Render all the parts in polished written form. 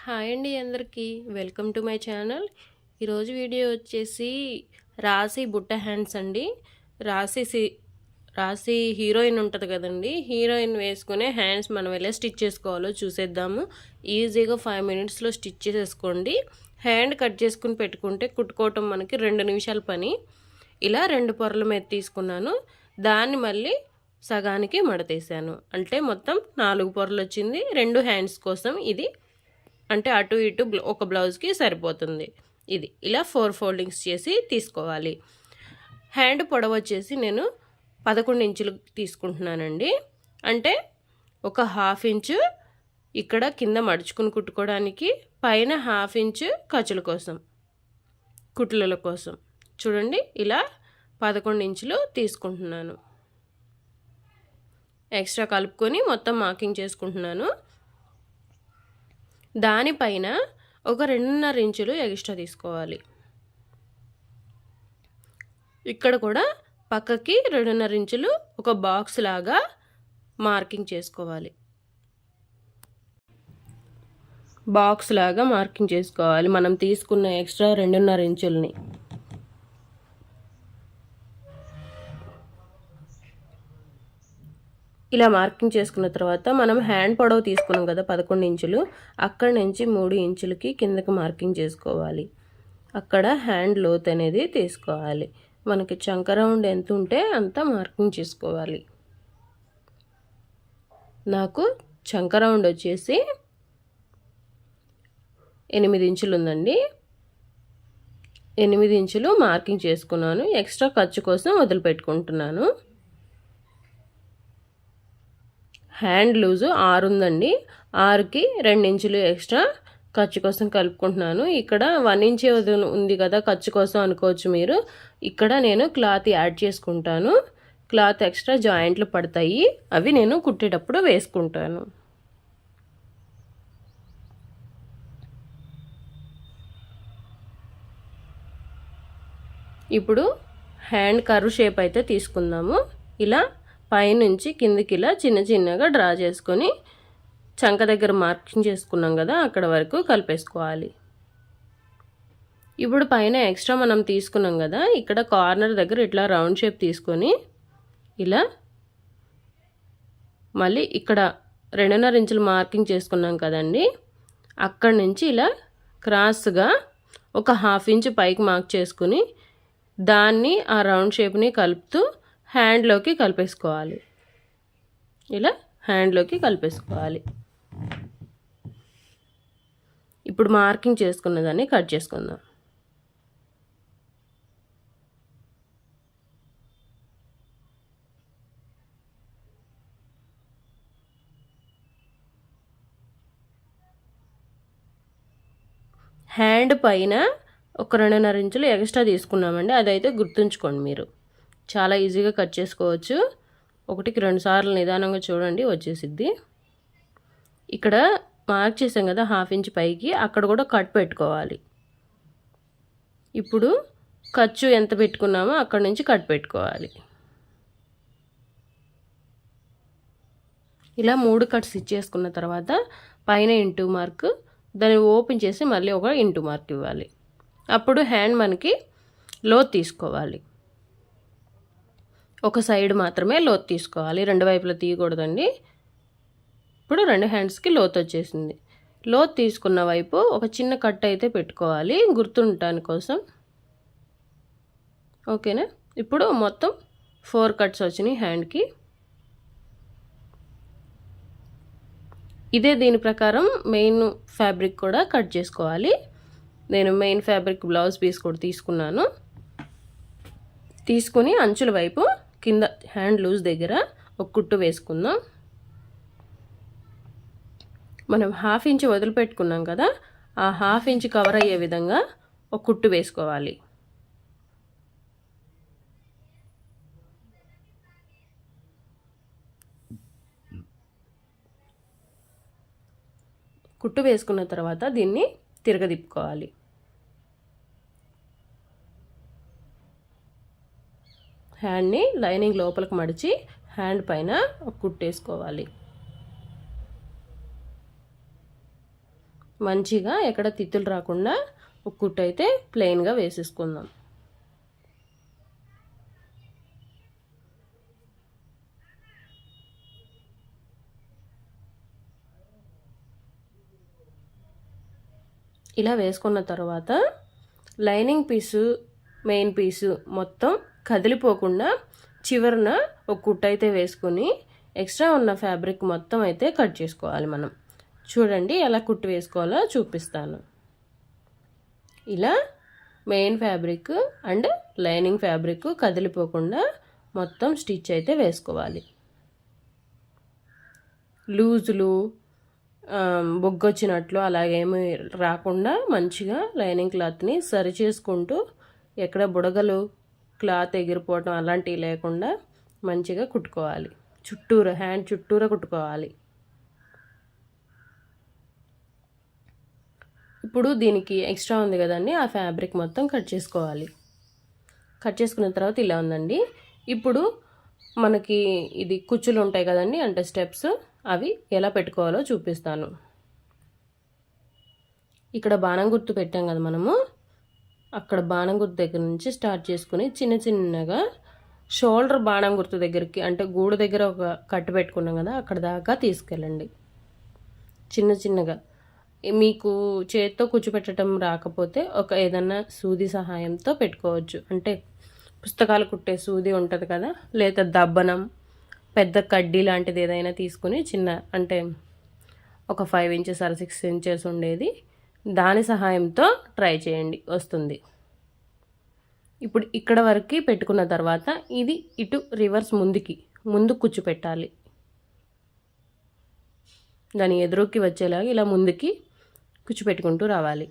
Hi అండి అందరికీ welcome to my channel. ఈరోజు వీడియో వచ్చేసి రాశి బుట్ట హ్యాండ్స్ అండి. రాశి హీరోయిన్ ఉంటుంది కదండి, హీరోయిన్ వేసుకునే హ్యాండ్స్ మనం ఎలా స్టిచ్ చేసుకోవాలో చూసేద్దాము. ఈజీగా 5 మినిట్స్లో స్టిచ్ చేసేసుకోండి. హ్యాండ్ కట్ చేసుకుని పెట్టుకుంటే కుట్టుకోవటం మనకి 2 నిమిషాల పని. ఇలా 2 పొరల మీద తీసుకున్నాను. దాన్ని మళ్ళీ సగానికి మడతేసాను, అంటే మొత్తం 4 పొరలు వచ్చింది. 2 హ్యాండ్స్ కోసం ఇది, అంటే అటు ఇటు ఒక బ్లౌజ్కి సరిపోతుంది. ఇది ఇలా 4 ఫోల్డింగ్స్ చేసి తీసుకోవాలి. హ్యాండ్ పొడవు వచ్చేసి నేను 11 ఇంచులు తీసుకుంటున్నానండి. అంటే ఒక 1/2 ఇంచు ఇక్కడ కింద మడుచుకుని కుట్టుకోవడానికి, పైన 1/2 ఇంచు ఖర్చుల కోసం, కుట్లల కోసం. చూడండి, ఇలా 11 ఇంచులు తీసుకుంటున్నాను. ఎక్స్ట్రా కలుపుకొని మొత్తం మార్కింగ్ చేసుకుంటున్నాను. దానిపైన ఒక 2.5 ఇంచులు ఎక్స్ట్రా తీసుకోవాలి. ఇక్కడ కూడా పక్కకి 2.5 ఇంచులు ఒక బాక్స్ లాగా మార్కింగ్ చేసుకోవాలి. బాక్స్ లాగా మార్కింగ్ చేసుకోవాలి మనం తీసుకున్న ఎక్స్ట్రా 2.5 ఇంచుల్ని. ఇలా మార్కింగ్ చేసుకున్న తర్వాత మనం హ్యాండ్ పొడవు తీసుకున్నాం కదా 11 ఇంచులు, అక్కడి నుంచి 3 ఇంచులకి కిందకి మార్కింగ్ చేసుకోవాలి. అక్కడ హ్యాండ్ లోత్ అనేది తీసుకోవాలి. మనకి చంక రౌండ్ ఎంత ఉంటే అంత మార్కింగ్ చేసుకోవాలి. నాకు చంక రౌండ్ వచ్చేసి 8 ఇంచులు ఉందండి. 8 ఇంచులు మార్కింగ్ చేసుకున్నాను. ఎక్స్ట్రా ఖర్చు కోసం వదిలిపెట్టుకుంటున్నాను. హ్యాండ్ లూజు 6 ఉందండి. 6కి 2 ఇంచులు ఎక్స్ట్రా ఖర్చు కోసం కలుపుకుంటున్నాను. ఇక్కడ 1 ఇంచే ఉంది కదా ఖర్చు కోసం అనుకోవచ్చు మీరు. ఇక్కడ నేను క్లాత్ యాడ్ చేసుకుంటాను. క్లాత్ ఎక్స్ట్రా జాయింట్లు పడతాయి, అవి నేను కుట్టేటప్పుడు వేసుకుంటాను. ఇప్పుడు హ్యాండ్ కర్వ్ షేప్ అయితే తీసుకుందాము. ఇలా పైనుంచి కిందికి ఇలా చిన్న చిన్నగా డ్రా చేసుకొని చంక దగ్గర మార్కింగ్ చేసుకున్నాం కదా, అక్కడ వరకు కలిపేసుకోవాలి. ఇప్పుడు పైన ఎక్స్ట్రా మనం తీసుకున్నాం కదా, ఇక్కడ కార్నర్ దగ్గర ఇట్లా రౌండ్ షేప్ తీసుకొని ఇలా మళ్ళీ ఇక్కడ 2.5 ఇంచులు మార్కింగ్ చేసుకున్నాం కదండి, అక్కడి నుంచి ఇలా క్రాస్గా ఒక 1/2 ఇంచు పైకి మార్క్ చేసుకుని దాన్ని ఆ రౌండ్ షేప్ని కలుపుతూ హ్యాండ్లోకి కలిపేసుకోవాలి. ఇలా హ్యాండ్లోకి కలిపేసుకోవాలి. ఇప్పుడు మార్కింగ్ చేసుకున్న దాన్ని కట్ చేసుకుందాం. హ్యాండ్ పైన ఒక 2.5 ఇంచులు ఎక్స్ట్రా తీసుకున్నామండి, అదైతే గుర్తుంచుకోండి మీరు. చాలా ఈజీగా కట్ చేసుకోవచ్చు. 1కి 2 సార్లు నిదానంగా చూడండి, వచ్చేసిద్ది. ఇక్కడ మార్క్ చేసాం కదా 1/2 ఇంచు పైకి, అక్కడ కూడా కట్ పెట్టుకోవాలి. ఇప్పుడు ఖర్చు ఎంత పెట్టుకున్నామో అక్కడ నుంచి కట్ పెట్టుకోవాలి. ఇలా 3 కట్స్ ఇచ్చేసుకున్న తర్వాత పైన ఇంటూ మార్క్, దాన్ని ఓపెన్ చేసి మళ్ళీ ఒక ఇంటూ మార్క్ ఇవ్వాలి. అప్పుడు హ్యాండ్ మనకి లోత్ తీసుకోవాలి. ఒక సైడ్ మాత్రమే లోత్ తీసుకోవాలి, 2 వైపులా తీయకూడదండి. ఇప్పుడు 2 హ్యాండ్స్కి లోత్ వచ్చేసింది. లోత్ తీసుకున్న వైపు ఒక చిన్న కట్ అయితే పెట్టుకోవాలి గుర్తుండటాని కోసం. ఓకేనా? ఇప్పుడు మొత్తం 4 కట్స్ వచ్చినాయి హ్యాండ్కి. ఇదే దీని ప్రకారం మెయిన్ ఫ్యాబ్రిక్ కూడా కట్ చేసుకోవాలి. నేను మెయిన్ ఫ్యాబ్రిక్ బ్లౌజ్ పీస్ కూడా తీసుకున్నాను. తీసుకుని అంచుల వైపు కింద హ్యాండ్ లూజ్ దగ్గర ఒక కుట్టు వేసుకుందాం. మనం 1/2 ఇంచు వదిలిపెట్టుకున్నాం కదా, ఆ 1/2 ఇంచు కవర్ అయ్యే విధంగా ఒక కుట్టు వేసుకోవాలి. కుట్టు వేసుకున్న తర్వాత దీన్ని తిరగదిప్పుకోవాలి. హ్యాండ్ని లైనింగ్ లోపలికి మడిచి హ్యాండ్ పైన ఒక కుట్టేసుకోవాలి. మంచిగా ఎక్కడ తిత్తులు రాకుండా ఒక కుట్టు అయితే ప్లెయిన్గా వేసేసుకుందాం. ఇలా వేసుకున్న తర్వాత లైనింగ్ పీసు మెయిన్ పీసు మొత్తం కదిలిపోకుండా చివరన ఒక కుట్టు అయితే వేసుకుని ఎక్స్ట్రా ఉన్న ఫ్యాబ్రిక్ మొత్తం అయితే కట్ చేసుకోవాలి మనం. చూడండి ఎలా కుట్టు వేసుకోవాలో చూపిస్తాను. ఇలా main fabric and lining fabric కదిలిపోకుండా మొత్తం స్టిచ్ అయితే వేసుకోవాలి. లూజులు బొగ్గొచ్చినట్లు అలాగేమీ రాకుండా మంచిగా లైనింగ్ క్లాత్ని సరి చేసుకుంటూ ఎక్కడ బుడగలు క్లాత్ ఎగిరిపోవటం అలాంటివి లేకుండా మంచిగా కుట్టుకోవాలి. చుట్టూరా హ్యాండ్ చుట్టూరా కుట్టుకోవాలి. ఇప్పుడు దీనికి ఎక్స్ట్రా ఉంది కదండి, ఆ ఫ్యాబ్రిక్ మొత్తం కట్ చేసుకోవాలి. కట్ చేసుకున్న తర్వాత ఇలా ఉందండి. ఇప్పుడు మనకి ఇది కుచ్చులు ఉంటాయి కదండి, అంటే స్టెప్స్, అవి ఎలా పెట్టుకోవాలో చూపిస్తాను. ఇక్కడ బాణం గుర్తు పెట్టాం కదా మనము, అక్కడ బాణం గుర్తు దగ్గర నుంచి స్టార్ట్ చేసుకుని చిన్న చిన్నగా షోల్డర్ బాణం గుర్తు దగ్గరికి, అంటే గూడు దగ్గర ఒక కట్టు పెట్టుకున్నాం కదా అక్కడ దాకా తీసుకెళ్ళండి. చిన్న చిన్నగా మీకు చేత్తో కూర్చోపెట్టడం రాకపోతే ఒక ఏదన్నా సూది సహాయంతో పెట్టుకోవచ్చు. అంటే పుస్తకాలు కుట్టే సూది ఉంటుంది కదా, లేదా దబ్బనం, పెద్ద కడ్డీ లాంటిది ఏదైనా తీసుకుని చిన్న, అంటే ఒక 5 ఇంచెస్ ఆర్ 6 ఇంచెస్ ఉండేది, దాని సహాయంతో ట్రై చేయండి, వస్తుంది. ఇప్పుడు ఇక్కడ వరకు పెట్టుకున్న తర్వాత ఇది ఇటు రివర్స్ ముందు కూర్చోపెట్టాలి. దాని ఎదురుకి వచ్చేలాగా ఇలా ముందుకి కూర్చోపెట్టుకుంటూ రావాలి.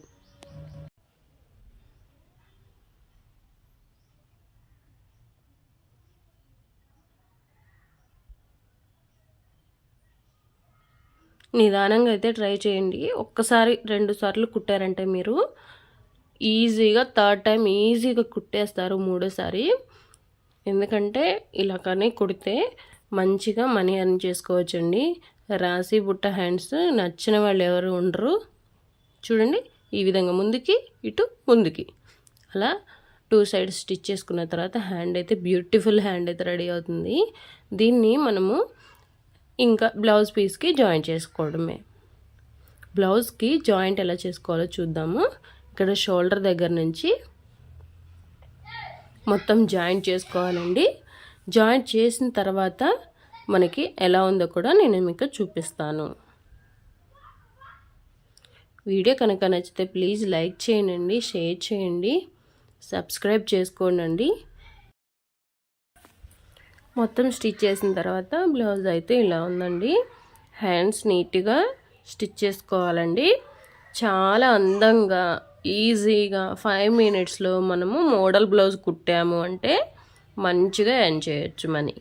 నిదానంగా అయితే ట్రై చేయండి. ఒక్కసారి 2 సార్లు కుట్టారంటే మీరు ఈజీగా థర్డ్ టైం ఈజీగా కుట్టేస్తారు మూడోసారి. ఎందుకంటే ఇలా కానీ కుడితే మంచిగా మనీ ఎర్న్ చేసుకోవచ్చండి. రాశి బుట్ట హ్యాండ్స్ నచ్చిన వాళ్ళు ఎవరు ఉండరు. చూడండి, ఈ విధంగా ముందుకి ఇటు ముందుకి అలా 2 సైడ్స్ స్టిచ్ చేసుకున్న తర్వాత హ్యాండ్ అయితే బ్యూటిఫుల్ హ్యాండ్ అయితే రెడీ అవుతుంది. దీన్ని మనము ఇంకా బ్లౌజ్ పీస్కి జాయింట్ చేసుకోవడమే. బ్లౌజ్కి జాయింట్ ఎలా చేసుకోవాలో చూద్దాము. ఇక్కడ షోల్డర్ దగ్గర నుంచి మొత్తం జాయింట్ చేసుకోవాలండి. జాయింట్ చేసిన తర్వాత మనకి ఎలా ఉందో కూడా నేను మీకు చూపిస్తాను. వీడియో కనుక నచ్చితే ప్లీజ్ లైక్ చేయండి, షేర్ చేయండి, సబ్స్క్రైబ్ చేసుకోండి. మొత్తం స్టిచ్ చేసిన తర్వాత బ్లౌజ్ అయితే ఇలా ఉందండి. హ్యాండ్స్ నీట్గా స్టిచ్ చేసుకోవాలండి. చాలా అందంగా ఈజీగా 5 మినిట్స్లో మనము మోడల్ బ్లౌజ్ కుట్టాము అంటే మంచిగా ఎర్న్ చేయొచ్చు మనీ.